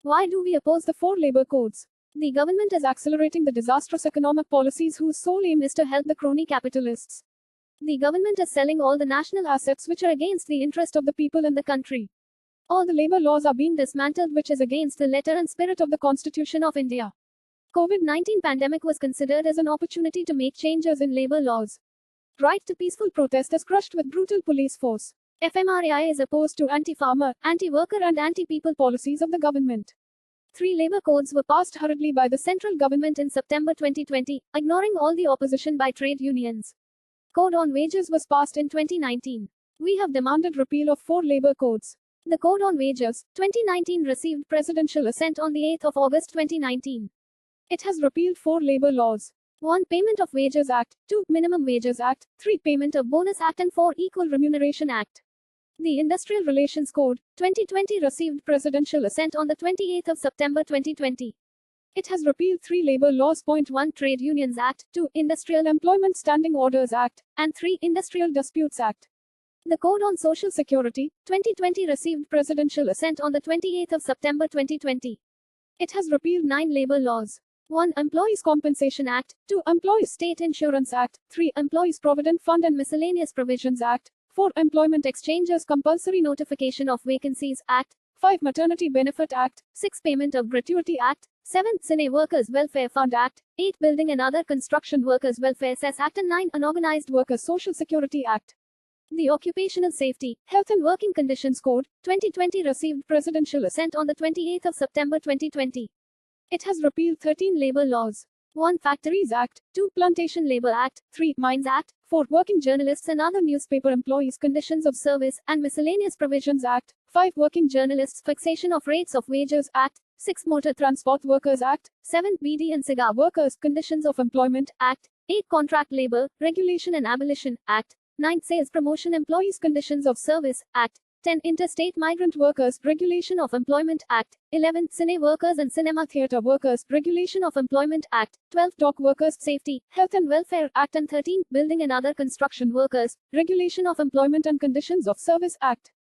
Why do we oppose the 4 labor codes? The government is accelerating the disastrous economic policies whose sole aim is to help the crony capitalists. The government is selling all the national assets which are against the interest of the people in the country. All the labor laws are being dismantled which is against the letter and spirit of the Constitution of India. COVID-19 pandemic was considered as an opportunity to make changes in labor laws. Right to peaceful protest is crushed with brutal police force. FMRAI is opposed to anti-farmer, anti-worker and anti-people policies of the government. 3 labor codes were passed hurriedly by the central government in September 2020, ignoring all the opposition by trade unions. Code on wages was passed in 2019. We have demanded repeal of 4 labor codes. The Code on Wages, 2019 received presidential assent on the 8th of August 2019. It has repealed 4 labor laws. 1. Payment of Wages Act, 2. Minimum Wages Act, 3. Payment of Bonus Act and 4. Equal Remuneration Act. The Industrial Relations Code, 2020 received presidential assent on the 28th of September 2020. It has repealed 3 labor laws. 1. Trade Unions Act, 2. Industrial Employment Standing Orders Act, and 3. Industrial Disputes Act. The Code on Social Security, 2020 received presidential assent on the 28th of September 2020. It has repealed 9 labor laws. 1. Employees Compensation Act, 2. Employees State Insurance Act, 3. Employees Provident Fund and Miscellaneous Provisions Act, 4. Employment Exchanges Compulsory Notification of Vacancies Act, 5. Maternity Benefit Act, 6. Payment of Gratuity Act, 7. Cine Workers Welfare Fund Act, 8. Building and Other Construction Workers Welfare Cess Act and 9. Unorganized Workers Social Security Act. The Occupational Safety, Health and Working Conditions Code, 2020 received presidential assent on the 28th of September 2020. It has repealed 13 labor laws. 1. Factories Act, 2. Plantation Labor Act, 3. Mines Act, 4. Working Journalists and Other Newspaper Employees Conditions of Service and Miscellaneous Provisions Act, 5. Working Journalists Fixation of Rates of Wages Act, 6. Motor Transport Workers Act, 7. Beedi and Cigar Workers Conditions of Employment Act, 8. Contract Labor, Regulation and Abolition Act, 9. Sales Promotion Employees Conditions of Service Act, 10. Interstate Migrant Workers Regulation of Employment Act, 11. Cine Workers and Cinema Theatre Workers Regulation of Employment Act, 12. Dock Workers Safety, Health and Welfare Act and 13. Building and Other Construction Workers Regulation of Employment and Conditions of Service Act.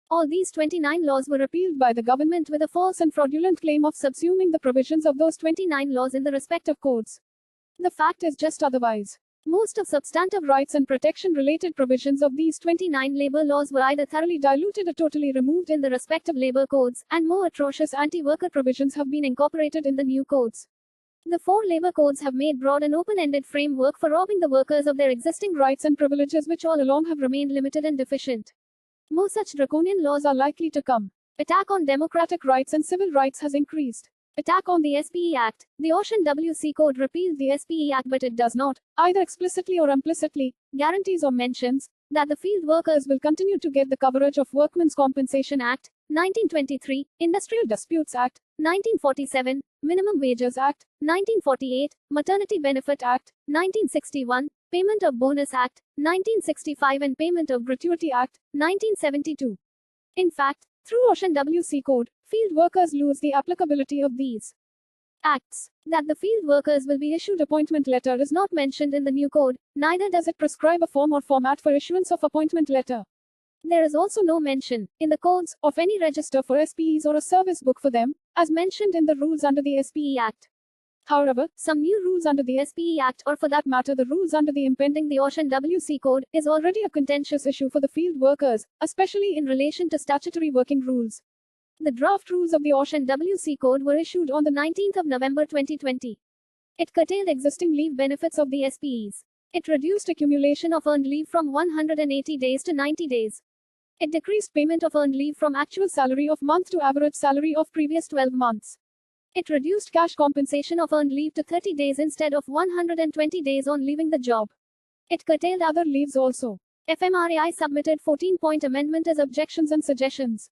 All these 29 laws were repealed by the government with a false and fraudulent claim of subsuming the provisions of those 29 laws in the respective codes. The fact is just otherwise. Most of substantive rights and protection-related provisions of these 29 labor laws were either thoroughly diluted or totally removed in the respective labor codes, and more atrocious anti-worker provisions have been incorporated in the new codes. The 4 labor codes have made broad and open-ended framework for robbing the workers of their existing rights and privileges which all along have remained limited and deficient. More such draconian laws are likely to come. Attack on democratic rights and civil rights has increased. Attack on the SPE Act. The Ocean WC Code repealed the SPE Act, but it does not, either explicitly or implicitly, guarantees or mentions that the field workers will continue to get the coverage of Workmen's Compensation Act, 1923, Industrial Disputes Act, 1947, Minimum Wages Act, 1948, Maternity Benefit Act, 1961, Payment of Bonus Act, 1965 and Payment of Gratuity Act, 1972. In fact, through Ocean WC Code, field workers lose the applicability of these acts. That the field workers will be issued appointment letter is not mentioned in the new code, neither does it prescribe a form or format for issuance of appointment letter. There is also no mention, in the codes, of any register for SPEs or a service book for them, as mentioned in the rules under the SPE Act. However, some new rules under the SPE Act, or for that matter the rules under the impending the Ocean WC Code, is already a contentious issue for the field workers, especially in relation to statutory working rules. The draft rules of the Ocean WC Code were issued on the 19th of November 2020. It curtailed existing leave benefits of the SPEs. It reduced accumulation of earned leave from 180 days to 90 days. It decreased payment of earned leave from actual salary of month to average salary of previous 12 months. It reduced cash compensation of earned leave to 30 days instead of 120 days on leaving the job. It curtailed other leaves also. FMRAI submitted 14-point amendment as objections and suggestions.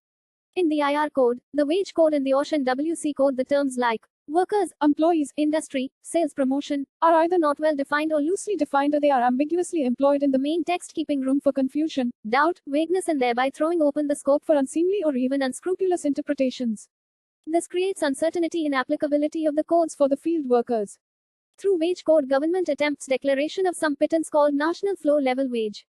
In the IR code, the wage code and the Ocean WC code, the terms like workers, employees, industry, sales promotion are either not well defined or loosely defined, or they are ambiguously employed in the main text, keeping room for confusion, doubt, vagueness, and thereby throwing open the scope for unseemly or even unscrupulous interpretations. This creates uncertainty in applicability of the codes for the field workers. Through wage code, government attempts declaration of some pittance called national floor level wage.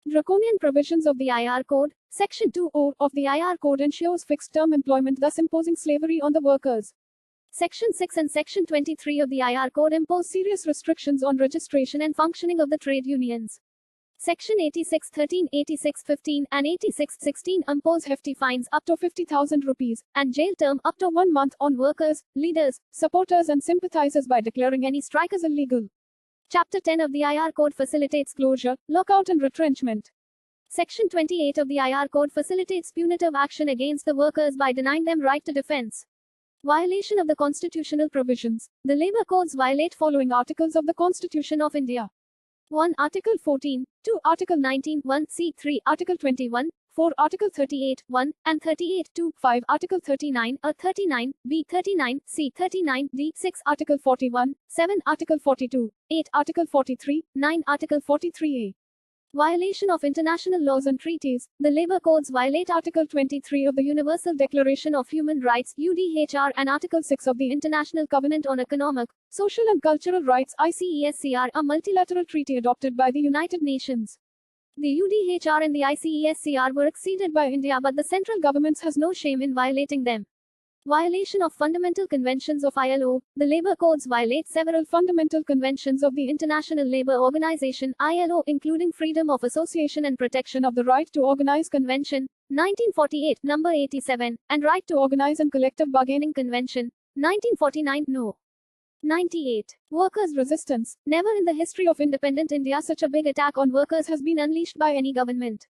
Draconian provisions of the IR Code, Section 2(o) of the IR Code ensures fixed-term employment, thus imposing slavery on the workers. Section 6 and Section 23 of the IR Code impose serious restrictions on registration and functioning of the trade unions. Section 86(13), 86(15), and 86(16) impose hefty fines up to 50,000 rupees and jail term up to 1 month on workers, leaders, supporters, and sympathizers by declaring any strike as illegal. Chapter 10 of the IR Code facilitates closure, lockout, and retrenchment. Section 28 of the IR Code facilitates punitive action against the workers by denying them right to defense. Violation of the constitutional provisions. The labor codes violate following articles of the Constitution of India. 1. Article 14, 2. Article 19, 1 C, 3. Article 21, 4. Article 38, 1, and 38, 2, 5. Article 39, 39, B, 39, C, 39, D, 6. Article 41, 7. Article 42, 8. Article 43, 9. Article 43A. Violation of international laws and treaties. The labor codes violate Article 23 of the Universal Declaration of Human Rights (UDHR) and Article 6 of the International Covenant on Economic, Social and Cultural Rights (ICESCR), a multilateral treaty adopted by the United Nations. The UDHR and the ICESCR were acceded by India, but the central government has no shame in violating them. Violation of fundamental conventions of ILO. The labor codes violate several fundamental conventions of the International Labour Organization (ILO), including freedom of association and protection of the right to organize convention 1948 number 87 and right to organize and collective bargaining convention 1949 no. 98. Workers' resistance. Never in the history of independent India such a big attack on workers has been unleashed by any government.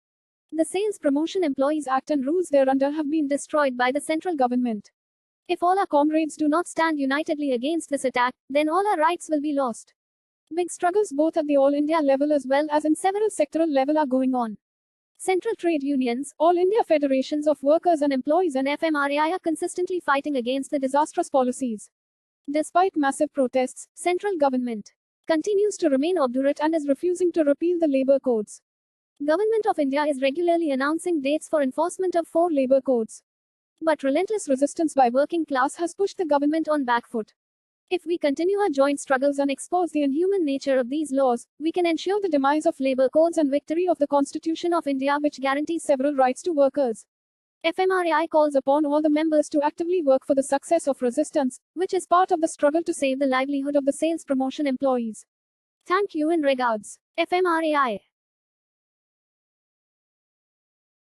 The Sales Promotion Employees Act and rules thereunder have been destroyed by the central government. If all our comrades do not stand unitedly against this attack, then all our rights will be lost. Big struggles both at the All India level as well as in several sectoral level are going on. Central trade unions, All India Federations of Workers and Employees and FMRAI are consistently fighting against the disastrous policies. Despite massive protests, central government continues to remain obdurate and is refusing to repeal the labor codes. Government of India is regularly announcing dates for enforcement of 4 labor codes. But relentless resistance by working class has pushed the government on back foot. If we continue our joint struggles and expose the inhuman nature of these laws, we can ensure the demise of labor codes and victory of the Constitution of India, which guarantees several rights to workers. FMRAI calls upon all the members to actively work for the success of resistance, which is part of the struggle to save the livelihood of the sales promotion employees. Thank you and regards. FMRAI.